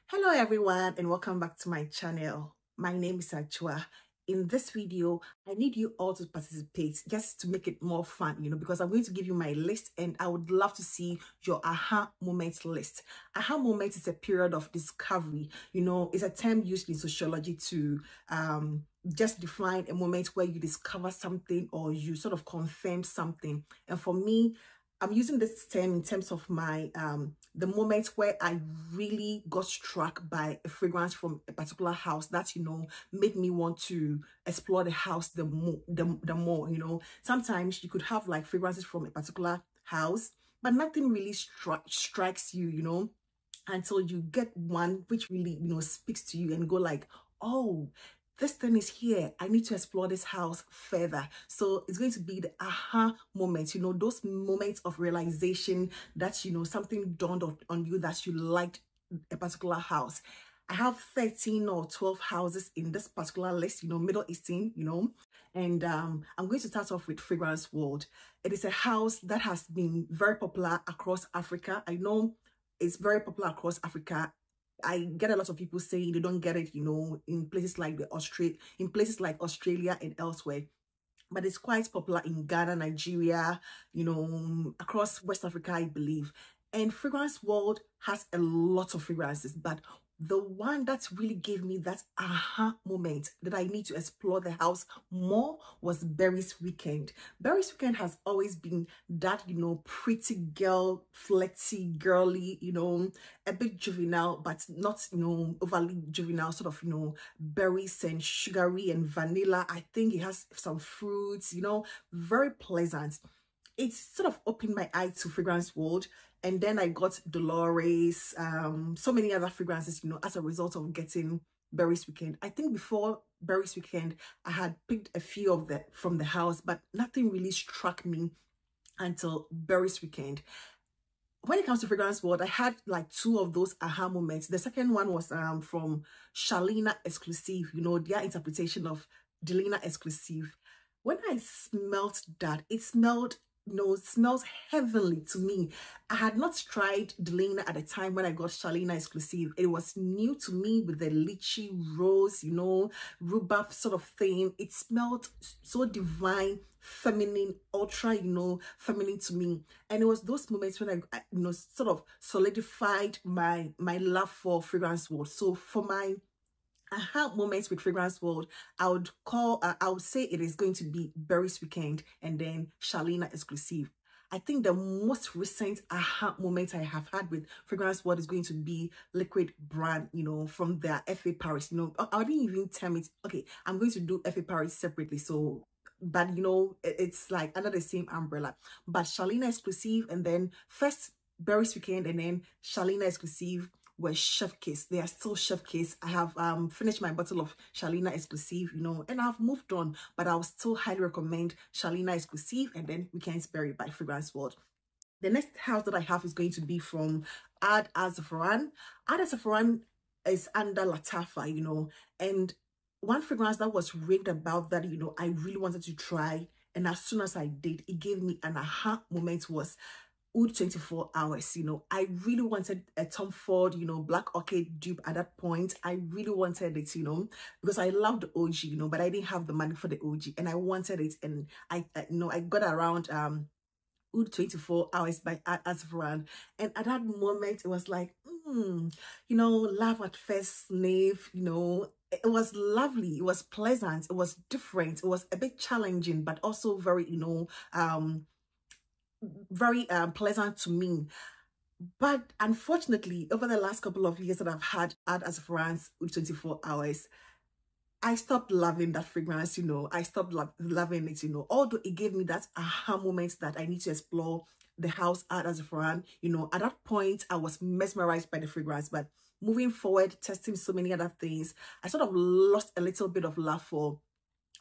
Hello everyone and welcome back to my channel. My name is Achua. In this video, I need you all to participate just to make it more fun, because I'm going to give you my list and I would love to see your aha moment list. Aha moment is a period of discovery. It's a term used in sociology to just define a moment where you discover something or you sort of confirm something. And for me, I'm using this term in terms of my the moment where I really got struck by a fragrance from a particular house that made me want to explore the house the more. Sometimes you could have like fragrances from a particular house, but nothing really strikes you, until you get one which really speaks to you and go like, oh, this thing is here. I need to explore this house further. So it's going to be the aha moment, those moments of realization that, something dawned on you that you liked a particular house. I have 13 or 12 houses in this particular list, Middle Eastern, and I'm going to start off with Fragrance World. It is a house that has been very popular across Africa. I know it's very popular across Africa. I get a lot of people saying they don't get it, in places like Australia and elsewhere. But it's quite popular in Ghana, Nigeria, across West Africa, I believe. And Fragrance World has a lot of fragrances, but the one that really gave me that aha moment that I need to explore the house more was Berry's Weekend. Berry's Weekend has always been that, pretty girl, flirty, girly, a bit juvenile, but not, overly juvenile, sort of, berries and sugary and vanilla. I think it has some fruits, very pleasant. It sort of opened my eye to Fragrance World. And then I got Dolores, so many other fragrances, as a result of getting Berry's Weekend. I think before Berry's Weekend, I had picked a few of them from the house, but nothing really struck me until Berry's Weekend. When it comes to Fragrance World, I had like two of those aha moments. The second one was from Shalina Exclusive, their interpretation of Shalina Exclusive. When I smelled that, it smelled smells heavenly to me. I had not tried Delina at the time when I got Shalina Exclusive. It was new to me with the lychee rose, rhubarb sort of thing. It smelled so divine, feminine, ultra, feminine to me. And it was those moments when I sort of solidified my love for Fragrance World. So for my aha moments with Fragrance World, I would say it is going to be Berry's Weekend and then Shalina Exclusive. I think the most recent aha moment I have had with Fragrance World is going to be Liquid Brand, from their FA Paris. I didn't even tell it. Okay, I'm going to do FA Paris separately. So, but it's like under the same umbrella. But Shalina Exclusive and then first Berry's Weekend and then Shalina Exclusive were chef kiss. They are still chef kiss. I have finished my bottle of Shalina Exclusive, and I've moved on, but I'll still highly recommend Shalina Exclusive and then Weekend's Berry by Fragrance World. The next house that I have is going to be from Ad Azafran. Ad Azafran is under Latafa, and one fragrance that was raved about that, I really wanted to try, and as soon as I did, it gave me an aha moment was Oud 24 Hours. I really wanted a Tom Ford, Black Orchid dupe at that point. I really wanted it, because I loved the OG, but I didn't have the money for the OG and I wanted it. And I got around Oud 24 Hours by Azafran. And at that moment, it was like, love at first sniff, it was lovely. It was pleasant. It was different. It was a bit challenging, but also very, very pleasant to me. But unfortunately, over the last couple of years that I've had Ad Azafran's 24 Hours, I stopped loving that fragrance, I stopped loving it, although it gave me that aha moment that I need to explore the house Ad Azafran. At that point, I was mesmerized by the fragrance, but moving forward, testing so many other things, I sort of lost a little bit of love for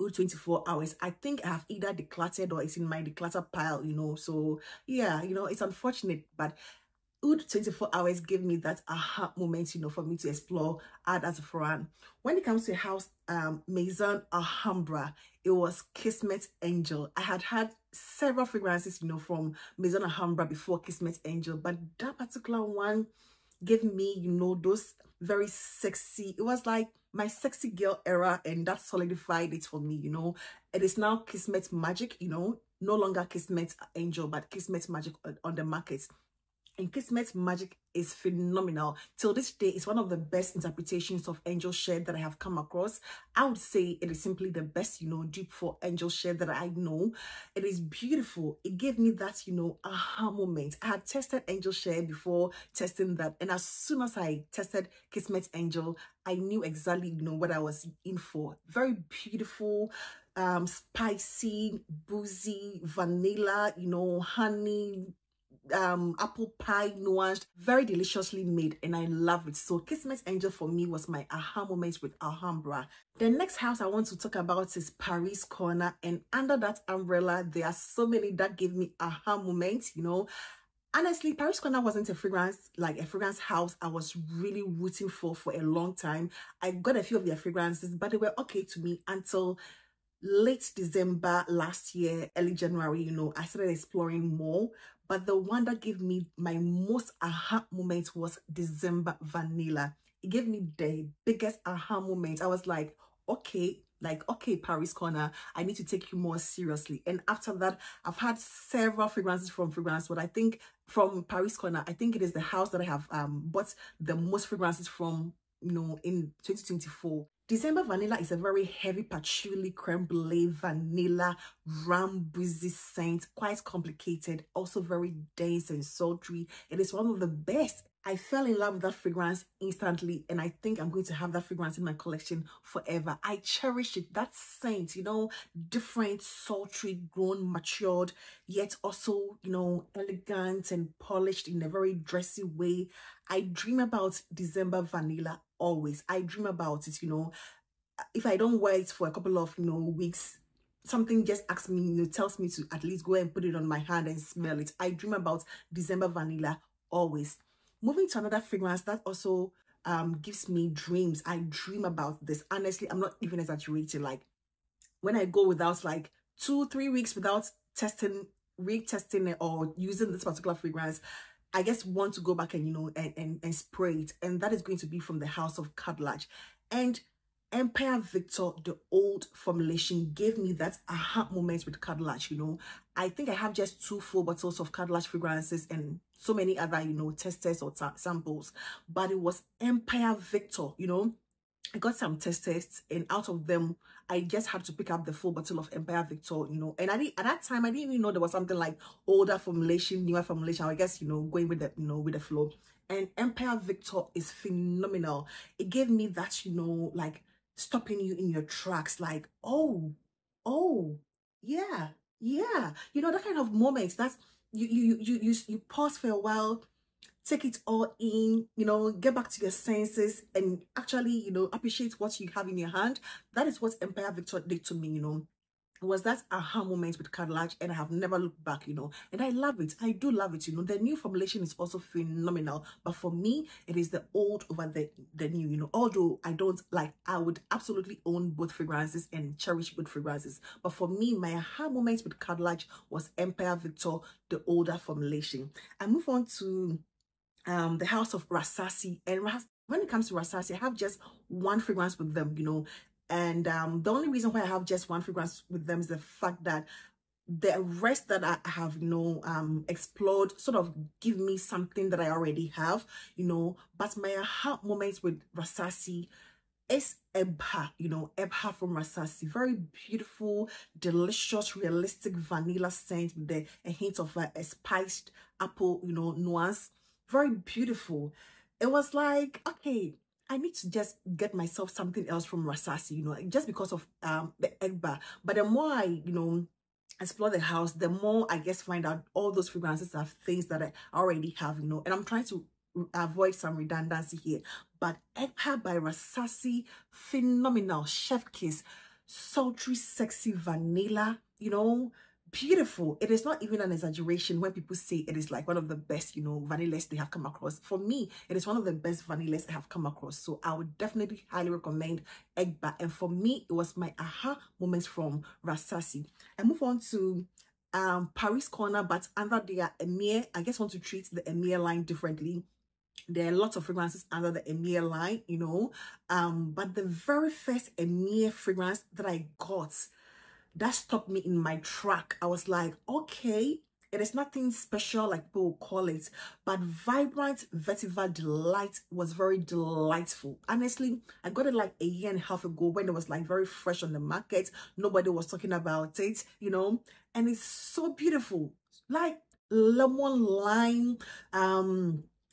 Oud 24 Hours. I think I have either decluttered or it's in my declutter pile, so yeah, it's unfortunate, but Oud 24 Hours gave me that aha moment, for me to explore Ad Azafran. When it comes to house Maison Alhambra, it was Kismet Angel. I had several fragrances, from Maison Alhambra before Kismet Angel, but that particular one gave me, those very sexy. It was like my sexy girl era, and that solidified it for me, you know. It is now Kismet Magic, you know, no longer Kismet Angel, but Kismet Magic on the market. And Kismet Magic is phenomenal. Till this day, it's one of the best interpretations of angel shade that I have come across. I would say it is simply the best, you know, dupe for angel shade that I know. It is beautiful. It gave me that, you know, aha moment. I had tested angel shade before testing that. And as soon as I tested Kismet Angel, I knew exactly, you know, what I was in for. Very beautiful, spicy, boozy, vanilla, you know, honey, apple pie nuanced, very deliciously made, and I love it. So Kismet Angel for me was my aha moment with Alhambra. The next house I want to talk about is Paris Corner, and under that umbrella there are so many that gave me aha moments, you know. Honestly, Paris Corner wasn't a fragrance, like a fragrance house I was really rooting for a long time. I got a few of their fragrances, but they were okay to me until late December last year, early January, you know, I started exploring more. But the one that gave me my most aha moment was December Vanilla. It gave me the biggest aha moment. I was like, okay, Paris Corner, I need to take you more seriously. And after that, I've had several fragrances from Fragrance, but I think from Paris Corner, I think it is the house that I have bought the most fragrances from, you know, in 2024. December Vanilla is a very heavy patchouli, creme brulee, vanilla, rambuzy scent, quite complicated, also very dense and sultry. It is one of the best. I fell in love with that fragrance instantly, and I think I'm going to have that fragrance in my collection forever. I cherish it. That scent, you know, different, sultry, grown, matured, yet also, you know, elegant and polished in a very dressy way. I dream about December Vanilla always. I dream about it, you know. If I don't wear it for a couple of, you know, weeks, something just asks me, you know, tells me to at least go and put it on my hand and smell it. I dream about December Vanilla always. Moving to another fragrance that also gives me dreams. I dream about this. Honestly, I'm not even exaggerating. Like when I go without like 2-3 weeks without retesting it or using this particular fragrance, I just want to go back and, you know, and spray it. And that is going to be from the House of Cartilage. And Empire Victor, the old formulation, gave me that aha moment with Cartilage, you know. I think I have just 2 full bottles of Cartilage fragrances and so many other, you know, testers or samples. But it was Empire Victor, you know. I got some test tests, and out of them, I just had to pick up the full bottle of Empire Victor, you know. And at that time, I didn't even know there was something like older formulation, newer formulation. I guess, you know, going with the, you know, with the flow. And Empire Victor is phenomenal. It gave me that, you know, like stopping you in your tracks, like, oh, yeah, you know, that kind of moment. That's you pause for a while, take it all in, you know, get back to your senses and actually, you know, appreciate what you have in your hand. That is what Empire Victor did to me, you know. It was that aha moment with Cartilage, and I have never looked back, you know. And I love it. I do love it, you know. The new formulation is also phenomenal. But for me, it is the old over the new, you know. Although I don't like, I would absolutely own both fragrances and cherish both fragrances. But for me, my aha moment with Cartilage was Empire Victor, the older formulation. I move on to the House of Rasasi. And when it comes to Rasasi, I have just one fragrance with them, you know. And the only reason why I have just one fragrance with them is the fact that the rest that I have, you know, explored sort of give me something that I already have, you know. But my aha moments with Rasasi is Ebhar, you know, Ebhar from Rasasi. Very beautiful, delicious, realistic vanilla scent with a hint of a spiced apple, you know, nuance. Very beautiful. It was like, okay, I need to just get myself something else from Rasasi, you know, just because of the Ebhar. But the more I, you know, explore the house, the more I guess find out all those fragrances are things that I already have, you know. And I'm trying to avoid some redundancy here. But Ebhar by Rasasi, phenomenal, chef kiss, sultry, sexy vanilla, you know, beautiful. It is not even an exaggeration when people say it is like one of the best, you know, vanillas they have come across. For me, it is one of the best vanillas I have come across. So I would definitely highly recommend Ebhar. And for me, it was my aha moments from Rasasi. I move on to Paris Corner, but under their Emir. I guess want to treat the Emir line differently. There are lots of fragrances under the Emir line, you know, but the very first Emir fragrance that I got, that stopped me in my track. I was like, okay, it is nothing special like people call it, but Vibrant Vertiver Delight was very delightful. Honestly, I got it like a year and a half ago when it was like very fresh on the market. Nobody was talking about it, you know, and it's so beautiful. Like lemon lime,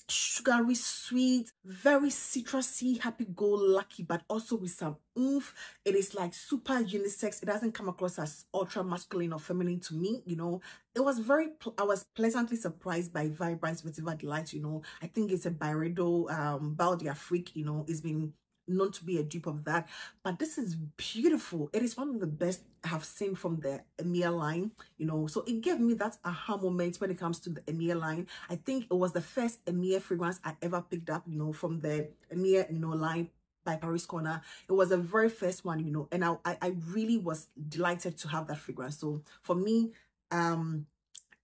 sugary sweet, very citrusy, happy-go-lucky, but also with some oomph. It is like super unisex. It doesn't come across as ultra masculine or feminine to me, you know. It was I was pleasantly surprised by Vibrance Vertiver Delight, you know. I think it's a Byredo Bal d'Afrique, you know. It's been known to be a dupe of that, but this is beautiful. It is one of the best I have seen from the Emir line, you know. So it gave me that aha moment when it comes to the Emir line. I think it was the first Emir fragrance I ever picked up, you know, from the Emir, you know, line by Paris Corner. It was the very first one, you know, and I really was delighted to have that fragrance. So for me,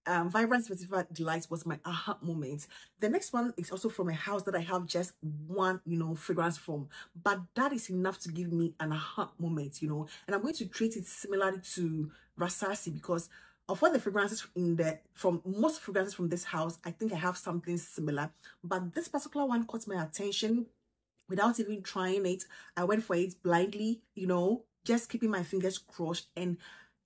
Vibrance Vertiver Delight was my aha moment. The next one is also from a house that I have just one, you know, fragrance from, but that is enough to give me an aha moment, you know. And I'm going to treat it similarly to Rasasi because of all the fragrances from most fragrances from this house, I think I have something similar, but this particular one caught my attention without even trying it. I went for it blindly, you know, just keeping my fingers crossed, and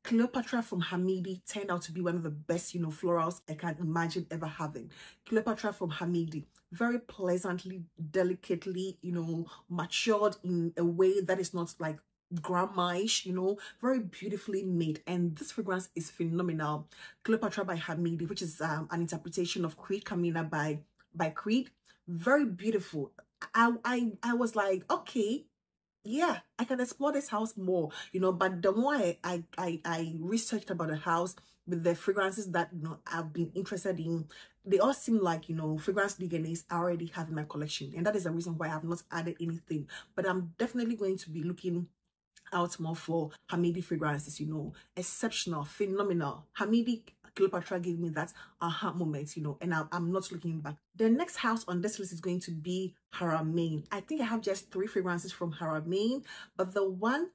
Cleopatra from Hamidi turned out to be one of the best, you know, florals I can imagine ever having. Cleopatra from Hamidi, very pleasantly, delicately, you know, matured in a way that is not like grandma-ish, you know, very beautifully made. And this fragrance is phenomenal. Cleopatra by Hamidi, which is an interpretation of Creed Camina by Creed. Very beautiful. I was like, okay, yeah, I can explore this house more, you know. But the more I researched about the house with the fragrances that, you know, I've been interested in, they all seem like, you know, fragrance DNAs I already have in my collection, and that is the reason why I have not added anything. But I'm definitely going to be looking out more for Hamidi fragrances, you know. Exceptional, phenomenal. Hamidi Cleopatra gave me that aha moment, you know, and I'm not looking back. The next house on this list is going to be Arabian. I think I have just 3 fragrances from Arabian, but the one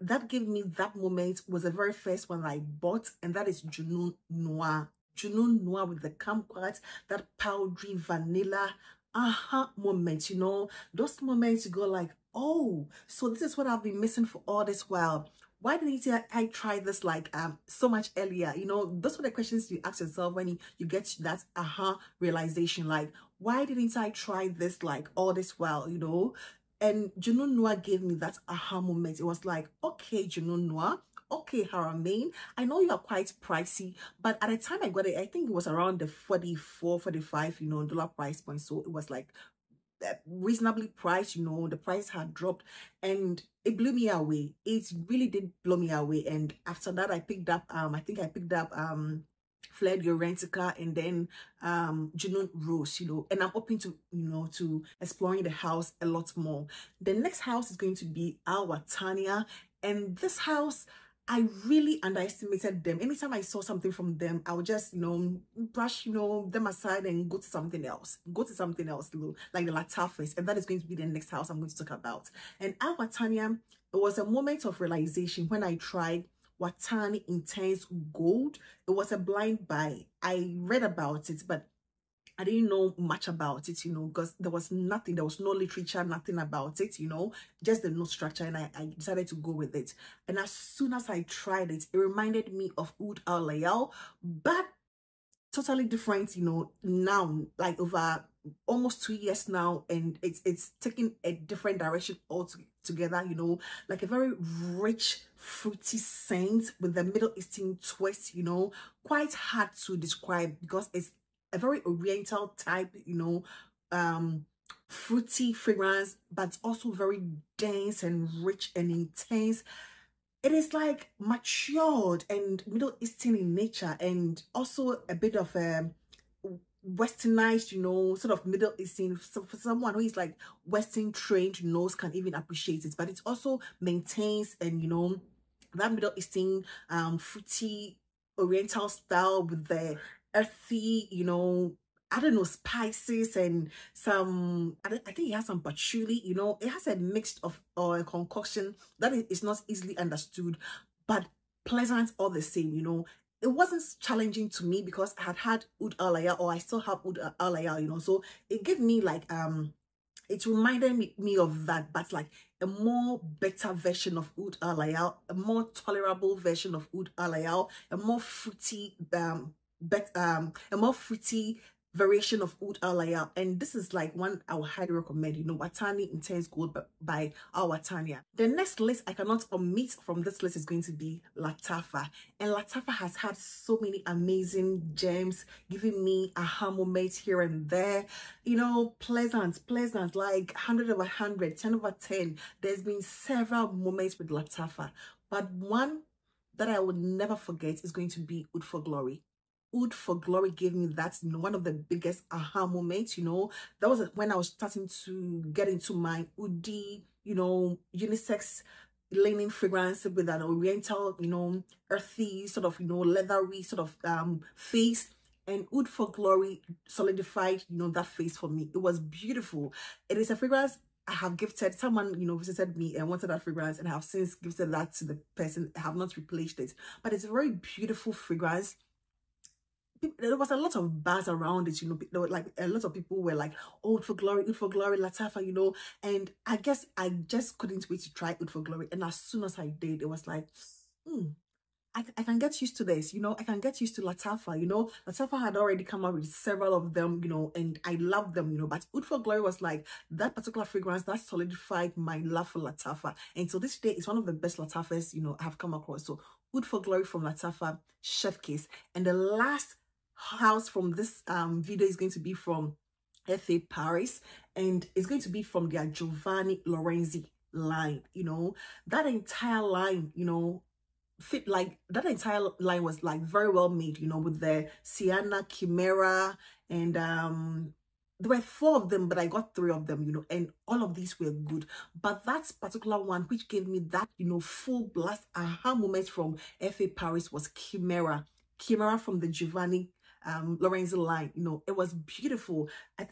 that gave me that moment was the very first one I bought, and that is Junoon Noir. Junoon Noir with the kumquat, that powdery vanilla aha moment, you know. Those moments you go like, oh, so this is what I've been missing for all this while. Why didn't I try this like so much earlier? You know, those are the questions you ask yourself when you get to that aha realization, like, why didn't I try this like all this while, you know? And Junoon Noir gave me that aha moment. It was like, okay, Junoon Noir, okay, Arabian, I know you are quite pricey, but at the time I got it, I think it was around the 44, 45, you know, dollar price point. So it was like reasonably priced, you know. The price had dropped and it blew me away. It really did blow me away. And after that I picked up I think I picked up Fleur de Rentica and then Junoon Rose, you know, and I'm open to, you know, to exploring the house a lot more. The next house is going to be Watani, and this house, I really underestimated them. Anytime I saw something from them, I would just, you know, brush, you know, them aside and go to something else. Go to something else, you know, like the Latafis. And that is going to be the next house I'm going to talk about. And at Watani, it was a moment of realization when I tried Watani Intense Gold. It was a blind buy. I read about it, but I didn't know much about it, you know, because there was nothing, there was no literature, nothing about it, you know, just the note structure, and I decided to go with it. And as soon as I tried it, it reminded me of Oud Al Layal, but totally different, you know, now, like over almost 2 years now, and it's taking a different direction altogether, you know, like a very rich, fruity scent with the Middle Eastern twist, you know, quite hard to describe because it's a very oriental type, you know, fruity fragrance, but also very dense and rich and intense. It is like matured and Middle Eastern in nature, and also a bit of a westernized, you know, sort of Middle Eastern. So for someone who is like Western trained knows, can even appreciate it, but it also maintains, and you know, that Middle Eastern fruity oriental style with the earthy, you know, I don't know, spices and some, I think it has some patchouli, you know. It has a mix of, or a concoction that is not easily understood, but pleasant all the same, you know. It wasn't challenging to me because I had had oud alaya, or I still have oud alaya, you know. So it gave me like, it reminded me of that, but like a more better version of oud alaya, a more tolerable version of oud alaya, a more fruity, a more fruity variation of oud alaya. And this is like one I would highly recommend, you know, Watani Intense Gold by our Watania. The next list I cannot omit from this list is going to be Lattafa. And Lattafa has had so many amazing gems, giving me aha moments here and there, you know, pleasant, like 100/100, 10/10. There's been several moments with Lattafa, but one that I would never forget is going to be Oud for Glory. Oud for Glory gave me that, you know, one of the biggest aha moments, you know. That was when I was starting to get into my oudi, you know, unisex linen fragrance with an oriental, you know, earthy sort of, you know, leathery sort of face. And Oud for Glory solidified, you know, that face for me. It was beautiful. It is a fragrance I have gifted. Someone, you know, visited me and wanted that fragrance, and I have since gifted that to the person. I have not replaced it, but it's a very beautiful fragrance. There was a lot of buzz around it, you know. There were like a lot of people were like, oh, Oud for Glory, Lattafa, you know. And I guess I just couldn't wait to try Oud for Glory. And as soon as I did, it was like, I can get used to this, you know. I can get used to Lattafa, you know. Lattafa had already come out with several of them, you know, and I love them, you know. But Oud for Glory was like that particular fragrance that solidified my love for Lattafa. And so this day is one of the best Lattafas, you know, I have come across. So Oud for Glory from Lattafa, chef kiss. And the last house from this video is going to be from FA Paris, and it's going to be from their Giovanni Lorenzi line, you know. That entire line, you know, fit like that entire line was like very well made, you know, with the Sienna, Chimera, and there were 4 of them, but I got 3 of them, you know, and all of these were good. But that particular one, which gave me that, you know, full blast aha moment from FA Paris, was Chimera from the Giovanni Lorenzo line. You know, it was beautiful.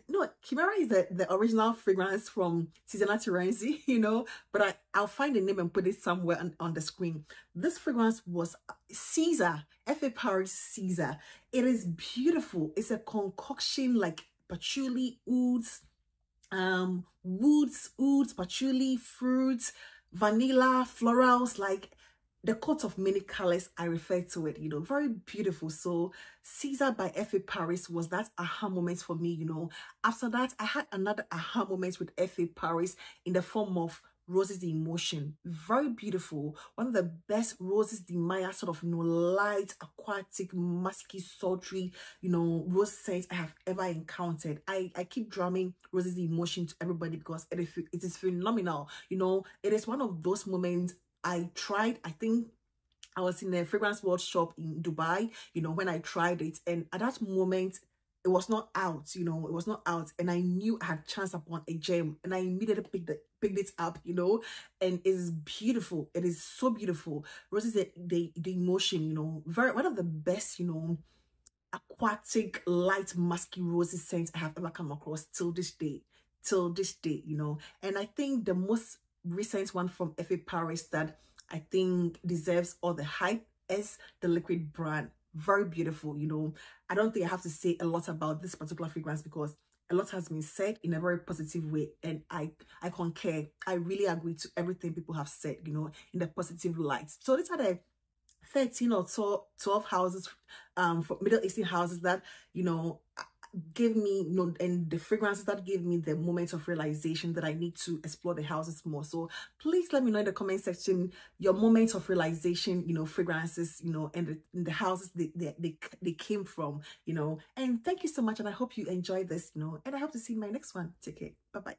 No, Chimera is the original fragrance from Ceasar Terenzi, you know, but I'll find the name and put it somewhere on the screen. This fragrance was Ceasar, FA Paris Ceasar. It is beautiful. It's a concoction like patchouli, ouds, patchouli, fruits, vanilla, florals, like the coat of many colors I refer to it, you know, very beautiful. So Ceasar by FA Paris was that aha moment for me, you know. After that, I had another aha moment with FA Paris in the form of Roses de Emotion. Very beautiful. One of the best Roses de Maya sort of, you know, light, aquatic, musky, sultry, you know, rose scents I have ever encountered. I keep drumming Roses de Emotion to everybody because it is phenomenal. You know, it is one of those moments I tried. I think I was in a fragrance world shop in Dubai, you know, when I tried it, and at that moment it was not out, you know, it was not out, and I knew I had chanced upon a gem, and I immediately picked it up, you know, and it's beautiful. It is so beautiful. Roses the Emotion, you know, one of the best, you know, aquatic, light, musky roses scents I have ever come across till this day, you know. And I think the most recent one from FA Paris that I think deserves all the hype is the Liquid brand. Very beautiful, you know. I don't think I have to say a lot about this particular fragrance because a lot has been said in a very positive way, and I concur. I really agree to everything people have said, you know, in the positive light. So these are the 13 or 12 houses for Middle Eastern houses that, you know, gave me, you know, and the fragrances that gave me the moment of realization that I need to explore the houses more. So please let me know in the comment section your moments of realization, you know, fragrances, you know, and the houses they came from, you know. And thank you so much, and I hope you enjoyed this, you know, and I hope to see you in my next one. Take care. Bye bye.